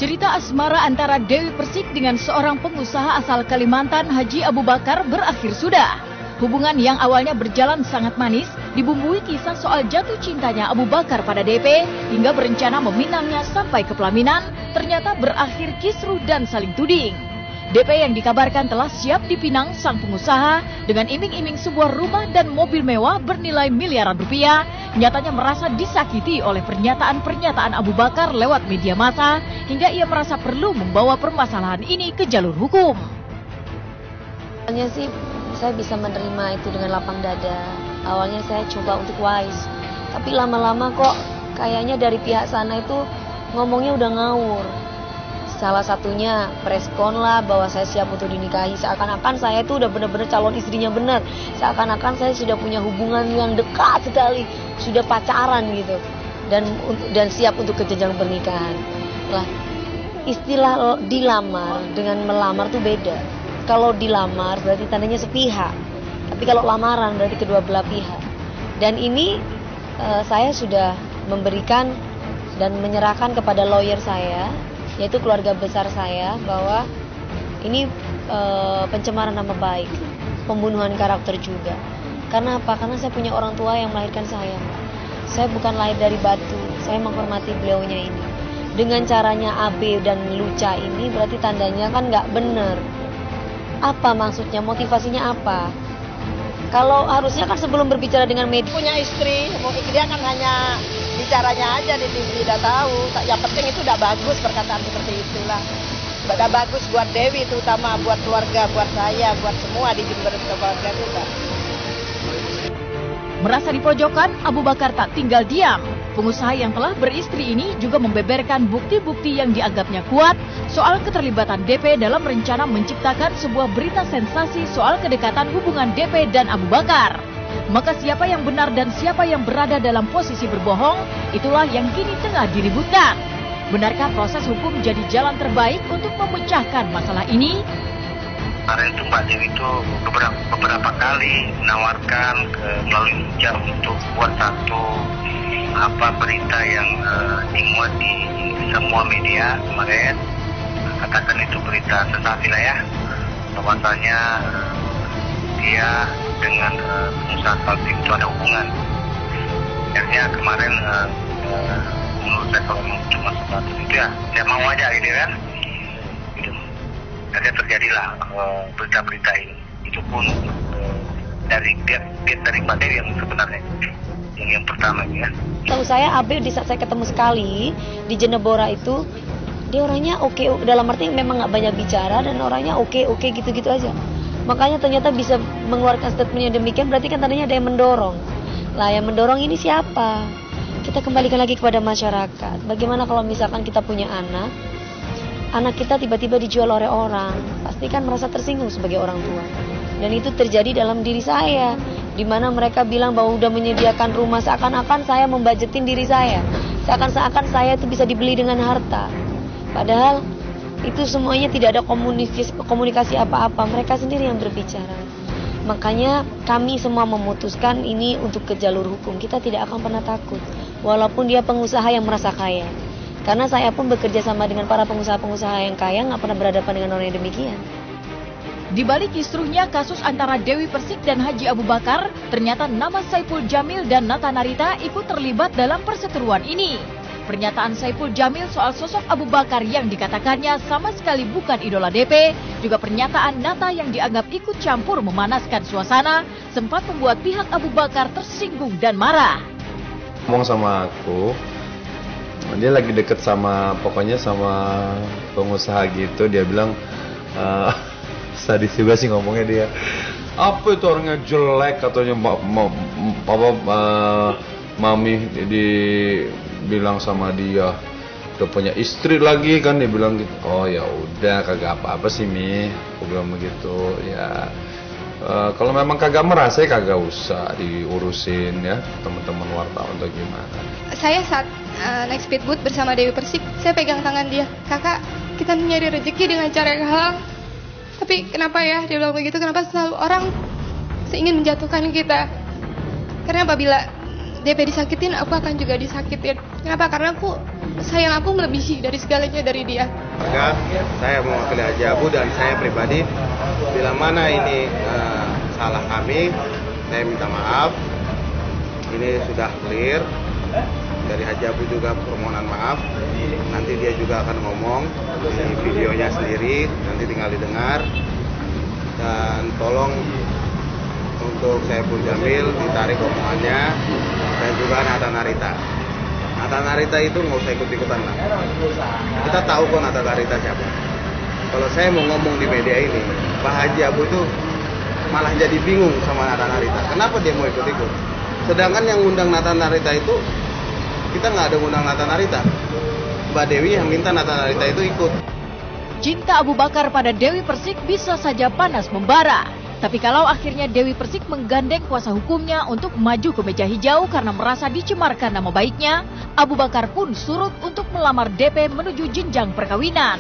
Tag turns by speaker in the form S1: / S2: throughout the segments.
S1: Cerita asmara antara Dewi Persik dengan seorang pengusaha asal Kalimantan, Haji Abu Bakar, berakhir sudah. Hubungan yang awalnya berjalan sangat manis, dibumbui kisah soal jatuh cintanya Abu Bakar pada DP, hingga berencana meminangnya sampai ke pelaminan, ternyata berakhir kisruh dan saling tuding. DP yang dikabarkan telah siap dipinang sang pengusaha dengan iming-iming sebuah rumah dan mobil mewah bernilai miliaran rupiah, nyatanya merasa disakiti oleh pernyataan-pernyataan Abu Bakar lewat media massa, hingga ia merasa perlu membawa permasalahan ini ke jalur hukum.
S2: Awalnya sih saya bisa menerima itu dengan lapang dada. Awalnya saya coba untuk wise, tapi lama-lama kok kayaknya dari pihak sana itu ngomongnya udah ngawur. Salah satunya merespon lah bahwa saya siap untuk dinikahi, seakan-akan saya itu udah benar-benar calon istrinya benar, seakan-akan saya sudah punya hubungan yang dekat sekali, sudah pacaran gitu, dan siap untuk ke jenjang pernikahan. Lah, istilah dilamar dengan melamar tuh beda. Kalau dilamar berarti tandanya sepihak, tapi kalau lamaran berarti kedua belah pihak. Dan ini saya sudah memberikan dan menyerahkan kepada lawyer saya, yaitu keluarga besar saya, bahwa ini pencemaran nama baik, pembunuhan karakter juga. Karena apa? Karena saya punya orang tua yang melahirkan saya. Saya bukan lahir dari batu, saya menghormati beliaunya ini. Dengan caranya AB dan Luca ini berarti tandanya kan nggak benar. Apa maksudnya? Motivasinya apa? Kalau harusnya kan sebelum berbicara dengan media,
S3: punya istri, dia kan hanya bicaranya aja di TV, udah tahu. Yang penting itu udah bagus perkataan seperti itulah. Udah bagus buat Dewi, terutama buat keluarga, buat saya, buat semua di Jember keluarga juga.
S1: Merasa dipojokkan, Abu Bakar tak tinggal diam. Pengusaha yang telah beristri ini juga membeberkan bukti-bukti yang dianggapnya kuat soal keterlibatan DP dalam rencana menciptakan sebuah berita sensasi soal kedekatan hubungan DP dan Abu Bakar. Maka siapa yang benar dan siapa yang berada dalam posisi berbohong, itulah yang kini tengah diributkan. Benarkah proses hukum jadi jalan terbaik untuk memecahkan masalah ini?
S4: Kemarin itu Mbak Dewi itu beberapa kali menawarkan melalui media untuk buat satu berita yang dimuat di semua media kemarin. Katakan itu berita sensasi lah ya, bahwasanya dia dengan pengusaha Kaltim itu ada hubungan. Akhirnya kemarin menurut saya kalau cuma sebatas itu ya, saya mau aja gitu kan. Akhirnya terjadilah berita-berita ini. Itu pun dari Mbak Dewi yang sebenarnya yang pertama ya.
S2: Tahu saya AB di saat saya ketemu sekali di Jenebora itu, dia orangnya oke, dalam arti memang nggak banyak bicara dan orangnya oke gitu-gitu aja. Makanya ternyata bisa mengeluarkan statement yang demikian, berarti kan tadinya ada yang mendorong. Lah yang mendorong ini siapa? Kita kembalikan lagi kepada masyarakat. Bagaimana kalau misalkan kita punya anak kita tiba-tiba dijual oleh orang, pasti kan merasa tersinggung sebagai orang tua. Dan itu terjadi dalam diri saya, di mana mereka bilang bahwa udah menyediakan rumah, seakan-akan saya membajetin diri saya, seakan-akan saya itu bisa dibeli dengan harta. Padahal itu semuanya tidak ada komunikasi apa-apa, mereka sendiri yang berbicara. Makanya kami semua memutuskan ini untuk ke jalur hukum. Kita tidak akan pernah takut, walaupun dia pengusaha yang merasa kaya. Karena saya pun bekerja sama dengan para pengusaha-pengusaha yang kaya, nggak pernah berhadapan dengan orang yang demikian.
S1: Di balik kisruhnya kasus antara Dewi Persik dan Haji Abu Bakar, ternyata nama Saipul Jamil dan Nata Narita ikut terlibat dalam perseteruan ini. Pernyataan Saipul Jamil soal sosok Abu Bakar yang dikatakannya sama sekali bukan idola DP, juga pernyataan Nata yang dianggap ikut campur memanaskan suasana, sempat membuat pihak Abu Bakar tersinggung dan marah.
S5: Ngomong sama aku, dia lagi deket sama, pokoknya sama pengusaha gitu, dia bilang, sadis juga sih ngomongnya dia. Apa itu orangnya jelek katanya, mami dibilang sama dia udah punya istri lagi kan, dia bilang gitu. Oh ya udah, kagak apa-apa sih Mi, aku bilang begitu ya. Kalau memang kagak merasa, kagak usah diurusin ya teman-teman wartawan atau gimana.
S6: Saya saat naik speedboat bersama Dewi Persik, saya pegang tangan dia. Kakak, kita mencari rezeki dengan cara yang halal. Tapi kenapa ya dia bilang begitu? Kenapa selalu orang ingin menjatuhkan kita? Karena apabila DP disakitin, aku akan juga disakitin. Kenapa? Karena sayang aku melebihi dari segalanya dari dia.
S7: Maka saya mewakili Haji Abu dan saya pribadi, bila mana ini salah kami, saya minta maaf. Ini sudah clear. Dari Haji Abu juga permohonan maaf. Nanti dia juga akan ngomong di videonya sendiri, nanti tinggal didengar. Dan tolong untuk Saiful Jamil ditarik omongannya, dan juga Nathan Harita. Nathan Harita itu nggak usah ikut-ikutan lah. Kita tahu kok Nathan Harita siapa. Kalau saya mau ngomong di media ini, Pak Haji Abu itu malah jadi bingung sama Nathan Harita. Kenapa dia mau ikut-ikut? Sedangkan yang ngundang Nathan Harita itu, kita nggak ada ngundang Nathan Harita. Mbak Dewi yang minta Nathan Harita itu ikut.
S1: Cinta Abu Bakar pada Dewi Persik bisa saja panas membara. Tapi kalau akhirnya Dewi Persik menggandeng kuasa hukumnya untuk maju ke meja hijau karena merasa dicemarkan nama baiknya, Abu Bakar pun surut untuk melamar DP menuju jenjang perkawinan.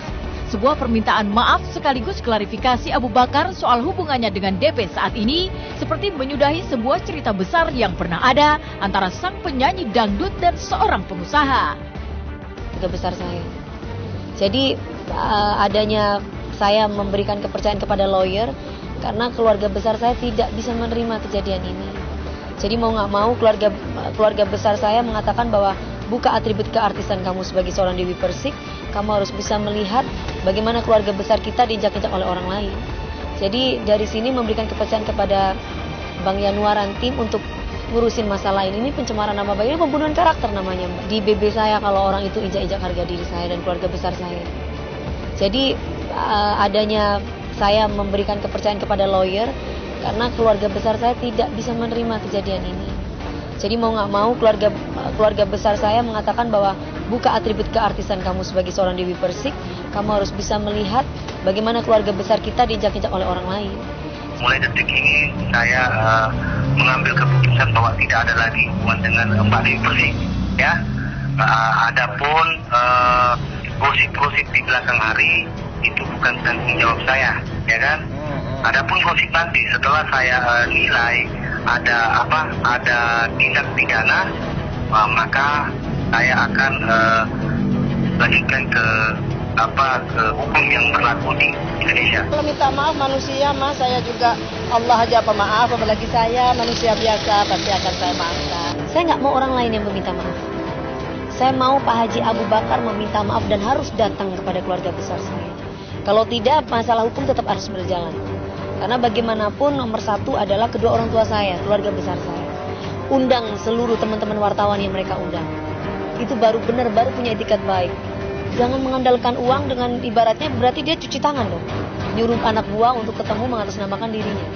S1: Sebuah permintaan maaf sekaligus klarifikasi Abu Bakar soal hubungannya dengan DP saat ini seperti menyudahi sebuah cerita besar yang pernah ada antara sang penyanyi dangdut dan seorang pengusaha.
S2: Keluarga besar saya. Jadi adanya saya memberikan kepercayaan kepada lawyer karena keluarga besar saya tidak bisa menerima kejadian ini. Jadi mau nggak mau keluarga besar saya mengatakan bahwa buka atribut keartisan kamu sebagai seorang Dewi Persik, kamu harus bisa melihat bagaimana keluarga besar kita diinjak-injak oleh orang lain. Jadi dari sini memberikan kepercayaan kepada Bang Yanuaran tim untuk ngurusin masalah ini pencemaran nama baik, ini pembunuhan karakter namanya Mbak. Di BB saya kalau orang itu injak-injak harga diri saya dan keluarga besar saya. Jadi adanya saya memberikan kepercayaan kepada lawyer karena keluarga besar saya tidak bisa menerima kejadian ini. Jadi mau nggak mau keluarga besar saya mengatakan bahwa buka atribut keartisan kamu sebagai seorang Dewi Persik, kamu harus bisa melihat bagaimana keluarga besar kita diinjak-injak oleh orang lain.
S4: Mulai detik ini saya mengambil keputusan bahwa tidak ada lagi hubungan dengan Mbak Dewi Persik. Ya, adapun gosip-gosip di belakang hari itu bukan tanggung jawab saya, ya kan? Adapun gosip nanti setelah saya nilai ada tindak pidana, maka saya akan lanjutkan ke hukum yang berlaku di Indonesia.
S3: Kalau minta maaf manusia, Mas, saya juga Allah aja pemaaf, apalagi saya manusia biasa pasti akan saya maafkan.
S2: Saya nggak mau orang lain yang meminta maaf. Saya mau Pak Haji Abu Bakar meminta maaf dan harus datang kepada keluarga besar saya. Kalau tidak, masalah hukum tetap harus berjalan. Karena bagaimanapun nomor satu adalah kedua orang tua saya, keluarga besar saya. Undang seluruh teman-teman wartawan yang mereka undang. Itu baru punya etikat baik. Jangan mengandalkan uang dengan ibaratnya berarti dia cuci tangan dong. Nyuruh anak buah untuk ketemu mengatasnamakan dirinya.